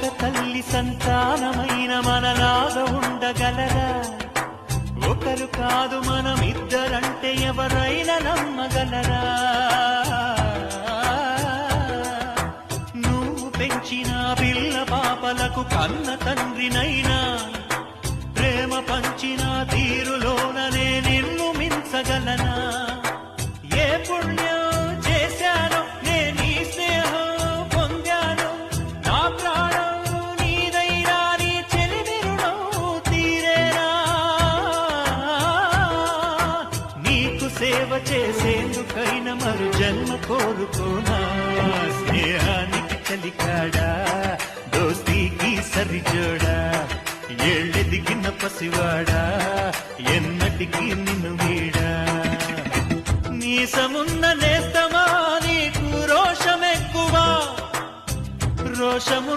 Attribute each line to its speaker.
Speaker 1: ఒక తల్లి సంతానమైన మనలాగా ఉండగలరా? ఒకరు కాదు మనమిద్దరంటే ఎవరైనా నమ్మగలరా? నువ్వు పెంచిన పిల్ల పాపలకు కన్న తండ్రినైనా ప్రేమ పంచిన తీరులోననే నిన్ను మించగలనా? ఏ పుణ్యం చేశానో నేను ఈ స్నేహం పొందాను, నా ప్రాణం నీదైనా నీ చెలిమి రుణం తీరేనా? నీకు సేవ చేసేందుకైనా మరు జన్మ కోరుకోనా? స్నేహానికి కలికాడా, దోస్తీకి సరిజోడా, ఏళ్ళెదిగిన పసివాడా ఎన్నటికీ నిన్ను వీడా? నీసమున్న నేస్తమా నీకు రోషమెక్కువ, రోషము